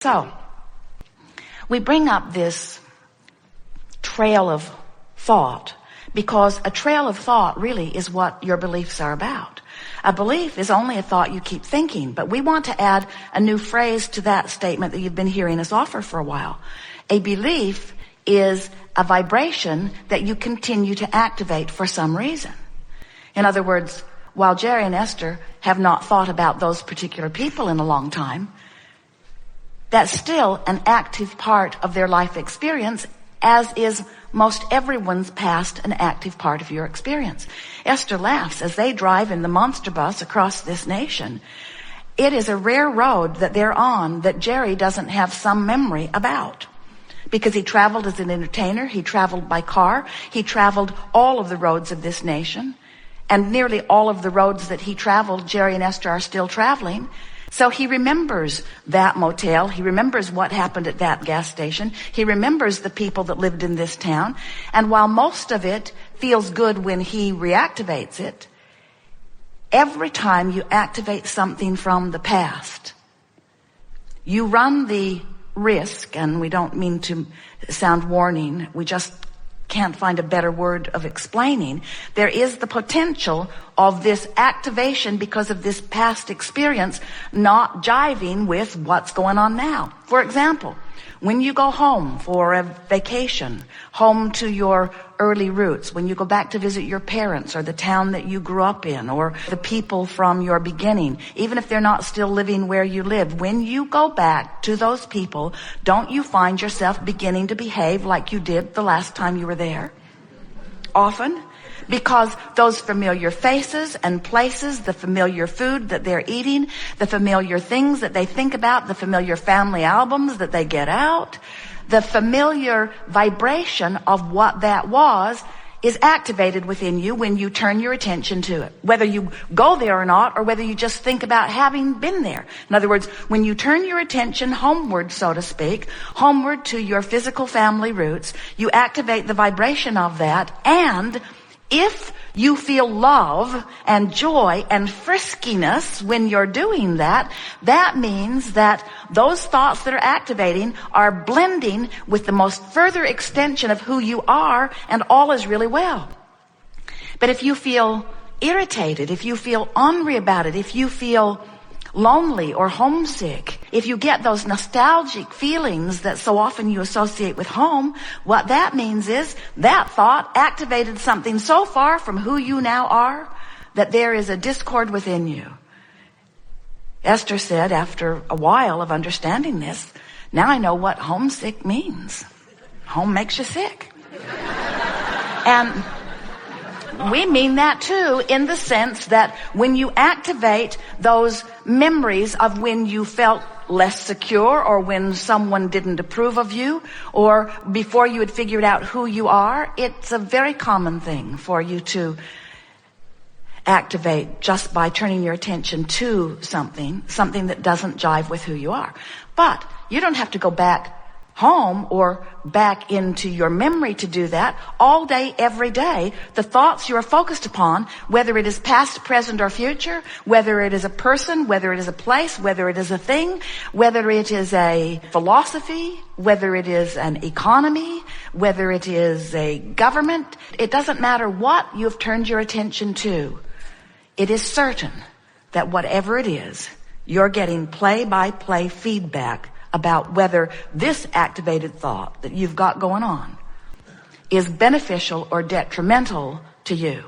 So, we bring up this trail of thought because a trail of thought really is what your beliefs are about. A belief is only a thought you keep thinking, but we want to add a new phrase to that statement that you've been hearing us offer for a while. A belief is a vibration that you continue to activate for some reason. In other words, while Jerry and Esther have not thought about those particular people in a long time, that's still an active part of their life experience, as is most everyone's past an active part of your experience. Esther laughs as they drive in the monster bus across this nation. It is a rare road that they're on that Jerry doesn't have some memory about. Because he traveled as an entertainer, he traveled by car, he traveled all of the roads of this nation. And nearly all of the roads that he traveled, Jerry and Esther are still traveling. So he remembers that motel. He remembers what happened at that gas station. He remembers the people that lived in this town. And while most of it feels good when he reactivates it, every time you activate something from the past, you run the risk, and we don't mean to sound warning, we just can't find a better word of explaining. There is the potential of this activation because of this past experience not jiving with what's going on now. For example, when you go home for a vacation, home to your early roots, when you go back to visit your parents or the town that you grew up in or the people from your beginning, even if they're not still living where you lived, when you go back to those people, don't you find yourself beginning to behave like you did the last time you were there? Often. Because those familiar faces and places, the familiar food that they're eating, the familiar things that they think about, the familiar family albums that they get out, the familiar vibration of what that was is activated within you when you turn your attention to it. Whether you go there or not, or whether you just think about having been there. In other words, when you turn your attention homeward, so to speak, homeward to your physical family roots, you activate the vibration of that, and if you feel love and joy and friskiness when you're doing that, that means that those thoughts that are activating are blending with the most further extension of who you are, and all is really well. But if you feel irritated, if you feel ornery about it, if you feel lonely or homesick, if you get those nostalgic feelings that so often you associate with home, what that means is that thought activated something so far from who you now are that there is a discord within you. Esther said after a while of understanding this, now I know what homesick means. Home makes you sick. And we mean that too, in the sense that when you activate those memories of when you felt less secure, or when someone didn't approve of you, or before you had figured out who you are, it's a very common thing for you to activate just by turning your attention to something that doesn't jive with who you are. But you don't have to go back home or back into your memory to do that. All day, every day, the thoughts you are focused upon, whether it is past, present, or future, whether it is a person, whether it is a place, whether it is a thing, whether it is a philosophy, whether it is an economy, whether it is a government, it doesn't matter what you have turned your attention to. It is certain that whatever it is, you're getting play-by-play feedback about whether this activated thought that you've got going on is beneficial or detrimental to you.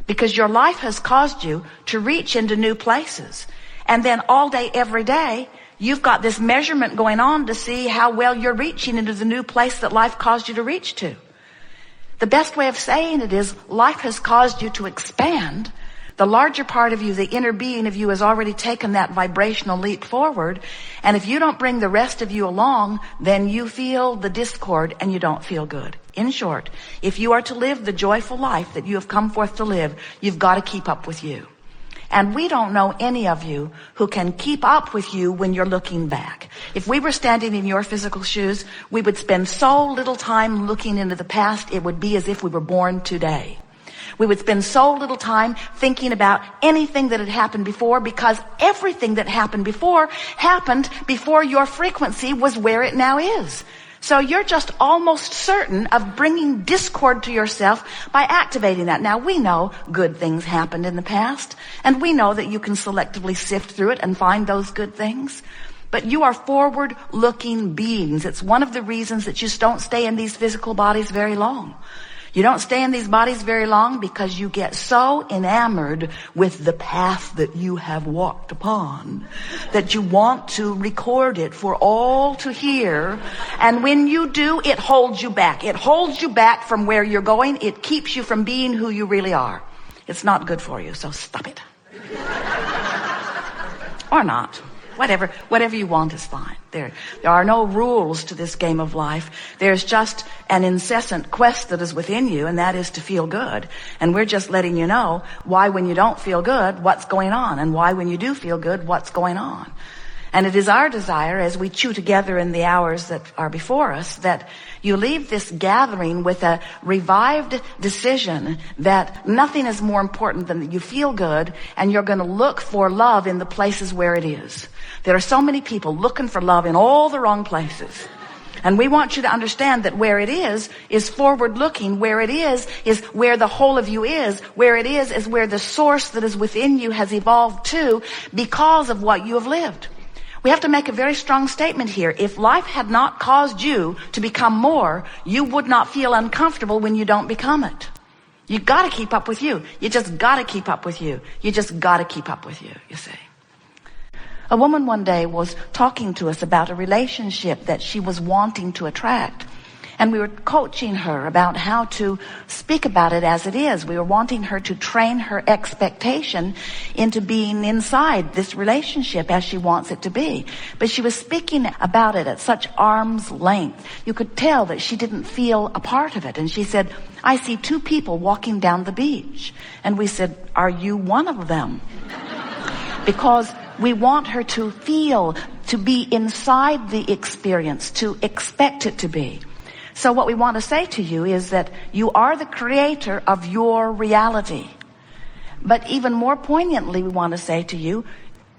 Because your life has caused you to reach into new places. And then all day, every day, you've got this measurement going on to see how well you're reaching into the new place that life caused you to reach to. The best way of saying it is life has caused you to expand. The larger part of you, the inner being of you, has already taken that vibrational leap forward. And if you don't bring the rest of you along, then you feel the discord and you don't feel good. In short, if you are to live the joyful life that you have come forth to live, you've got to keep up with you. And we don't know any of you who can keep up with you when you're looking back. If we were standing in your physical shoes, we would spend so little time looking into the past, it would be as if we were born today. We would spend so little time thinking about anything that had happened before, because everything that happened before your frequency was where it now is. So you're just almost certain of bringing discord to yourself by activating that. Now, we know good things happened in the past, and we know that you can selectively sift through it and find those good things. But you are forward-looking beings. It's one of the reasons that you don't stay in these physical bodies very long. You don't stay in these bodies very long because you get so enamored with the path that you have walked upon that you want to record it for all to hear. And when you do, it holds you back. It holds you back from where you're going. It keeps you from being who you really are. It's not good for you, so stop it. Or not. Whatever you want is fine. There are no rules to this game of life. There's just an incessant quest that is within you, and that is to feel good. And we're just letting you know why, when you don't feel good, what's going on, and why, when you do feel good, what's going on. And it is our desire, as we chew together in the hours that are before us, that you leave this gathering with a revived decision that nothing is more important than that you feel good, and you're going to look for love in the places where it is. There are so many people looking for love in all the wrong places. And we want you to understand that where it is forward-looking. Where it is where the whole of you is. Where it is where the source that is within you has evolved to because of what you have lived. We have to make a very strong statement here. If life had not caused you to become more, you would not feel uncomfortable when you don't become it. You got to keep up with you. You just got to keep up with you. You just got to keep up with you, you see. A woman one day was talking to us about a relationship that she was wanting to attract. And we were coaching her about how to speak about it as it is. We were wanting her to train her expectation into being inside this relationship as she wants it to be. But she was speaking about it at such arm's length. You could tell that she didn't feel a part of it. And she said, I see two people walking down the beach. And we said, are you one of them? Because we want her to feel, to be inside the experience, to expect it to be. So what we want to say to you is that you are the creator of your reality. But even more poignantly, we want to say to you,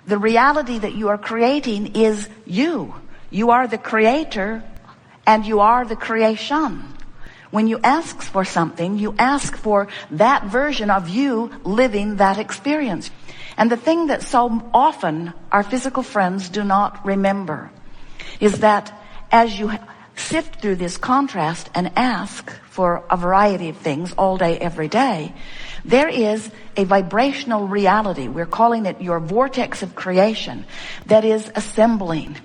the reality that you are creating is you. You are the creator and you are the creation. When you ask for something, you ask for that version of you living that experience. And the thing that so often our physical friends do not remember is that as you sift through this contrast and ask for a variety of things all day, every day, there is a vibrational reality. We're calling it your vortex of creation that is assembling.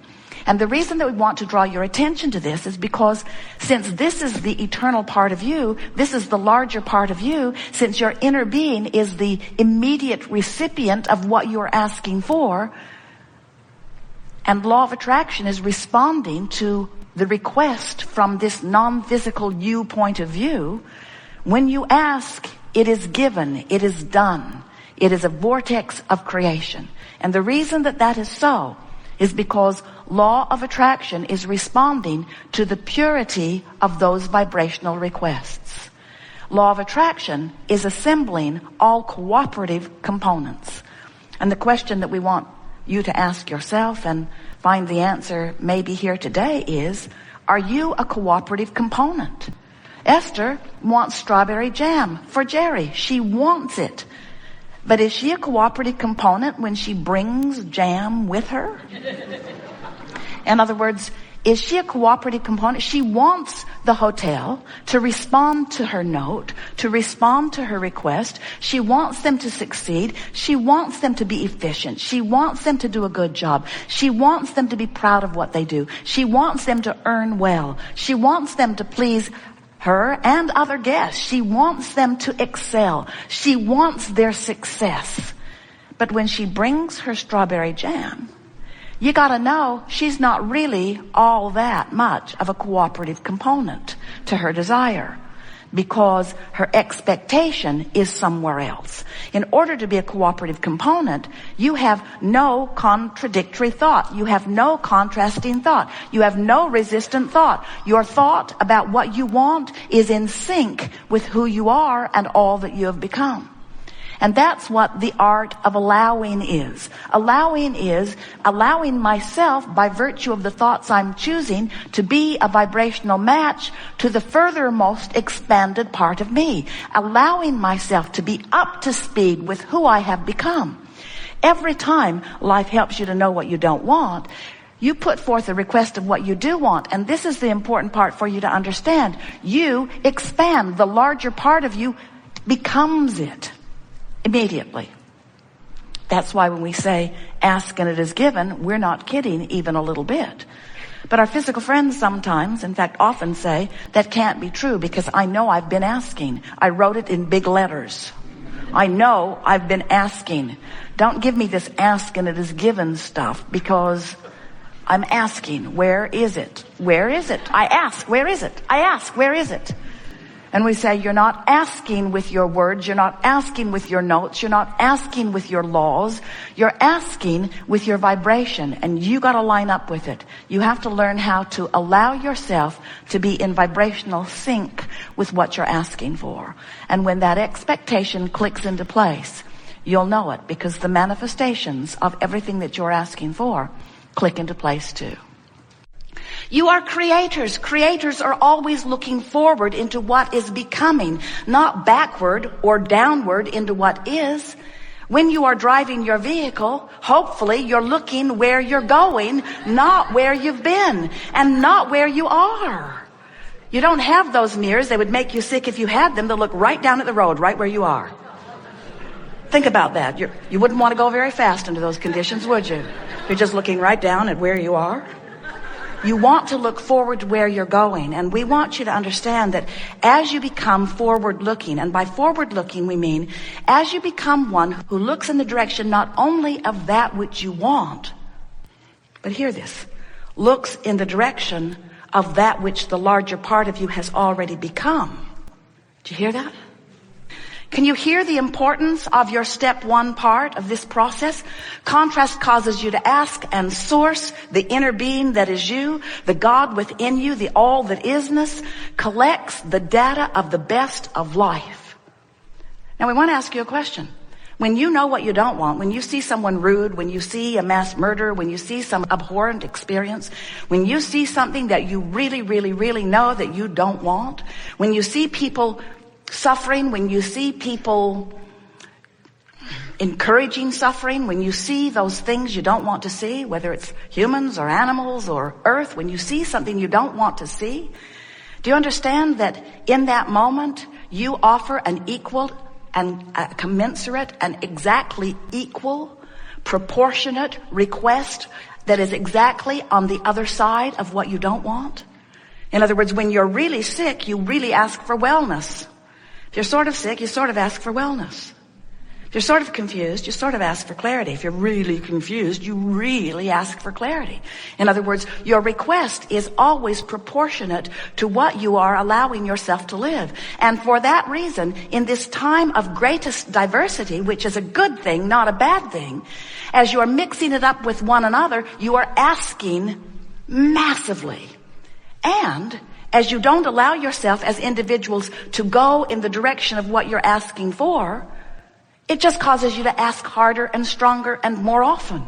And the reason that we want to draw your attention to this is because since this is the eternal part of you, this is the larger part of you, since your inner being is the immediate recipient of what you're asking for, and law of attraction is responding to the request from this non-physical you point of view, when you ask, it is given, it is done. It is a vortex of creation. And the reason that that is so is because law of attraction is responding to the purity of those vibrational requests. Law of attraction is assembling all cooperative components. And the question that we want you to ask yourself and find the answer maybe here today is, are you a cooperative component? Esther wants strawberry jam for Jerry. She wants it. But is she a cooperative component when she brings jam with her? In other words, is she a cooperative component? She wants the hotel to respond to her note, to respond to her request. She wants them to succeed. She wants them to be efficient. She wants them to do a good job. She wants them to be proud of what they do. She wants them to earn well. She wants them to please her and other guests. She wants them to excel. She wants their success. But when she brings her strawberry jam, you gotta know she's not really all that much of a cooperative component to her desire. because her expectation is somewhere else. In order to be a cooperative component, you have no contradictory thought. You have no contrasting thought. You have no resistant thought. Your thought about what you want is in sync with who you are and all that you have become. And that's what the art of allowing is. Allowing is allowing myself, by virtue of the thoughts I'm choosing, to be a vibrational match to the furthermost expanded part of me. Allowing myself to be up to speed with who I have become. Every time life helps you to know what you don't want, you put forth a request of what you do want. And this is the important part for you to understand. You expand. The larger part of you becomes it. Immediately. That's why when we say, ask and it is given, we're not kidding even a little bit. But our physical friends sometimes, in fact often say, that can't be true because I know I've been asking. I wrote it in big letters. I know I've been asking. Don't give me this ask and it is given stuff because I'm asking. Where is it? Where is it? I ask, where is it? I ask, where is it? And we say, you're not asking with your words, you're not asking with your notes, you're not asking with your laws, you're asking with your vibration, and you got to line up with it. You have to learn how to allow yourself to be in vibrational sync with what you're asking for. And when that expectation clicks into place, you'll know it, because the manifestations of everything that you're asking for click into place too. You are creators. Creators are always looking forward into what is becoming, not backward or downward into what is. When you are driving your vehicle, hopefully you're looking where you're going, not where you've been, and not where you are. You don't have those mirrors. They would make you sick if you had them. They'll look right down at the road, right where you are. Think about that. You wouldn't want to go very fast under those conditions, would you? You're just looking right down at where you are. You want to look forward to where you're going. And we want you to understand that as you become forward-looking, and by forward-looking we mean as you become one who looks in the direction not only of that which you want, but hear this, looks in the direction of that which the larger part of you has already become. Did you hear that? Can you hear the importance of your step one part of this process? Contrast causes you to ask and source the inner being that is you, the God within you, the all that isness, collects the data of the best of life. Now we want to ask you a question. When you know what you don't want, when you see someone rude, when you see a mass murder, when you see some abhorrent experience, when you see something that you really, really, really know that you don't want, when you see people suffering, when you see people encouraging suffering, when you see those things you don't want to see, whether it's humans or animals or earth, when you see something you don't want to see, do you understand that in that moment you offer an equal and a commensurate and exactly equal, proportionate request that is exactly on the other side of what you don't want? In other words, when you're really sick, you really ask for wellness. If you're sort of sick, you sort of ask for wellness. If you're sort of confused, you sort of ask for clarity. If you're really confused, you really ask for clarity. In other words, your request is always proportionate to what you are allowing yourself to live. And for that reason, in this time of greatest diversity, which is a good thing, not a bad thing, as you are mixing it up with one another, you are asking massively. And as you don't allow yourself as individuals to go in the direction of what you're asking for, it just causes you to ask harder and stronger and more often.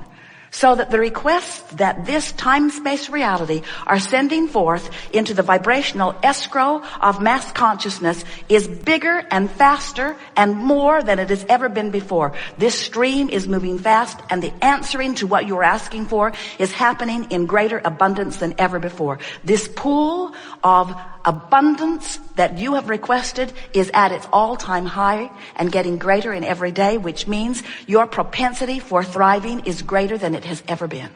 So that the requests that this time-space reality are sending forth into the vibrational escrow of mass consciousness is bigger and faster and more than it has ever been before. This stream is moving fast, and the answering to what you are asking for is happening in greater abundance than ever before. This pool of abundance that you have requested is at its all-time high and getting greater in every day, which means your propensity for thriving is greater than it has ever been.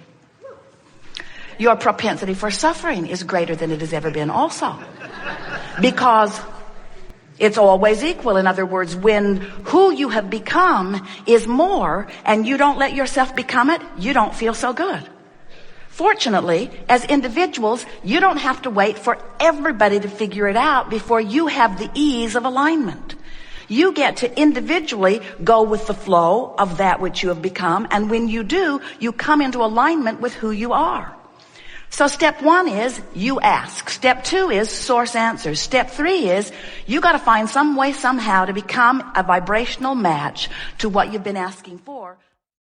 Your propensity for suffering is greater than it has ever been also. Because it's always equal. In other words, when who you have become is more and you don't let yourself become it, you don't feel so good. Fortunately, as individuals, you don't have to wait for everybody to figure it out before you have the ease of alignment. You get to individually go with the flow of that which you have become, and when you do, you come into alignment with who you are. So step 1 is you ask. Step 2 is source answers. Step 3 is you got to find some way somehow to become a vibrational match to what you've been asking for.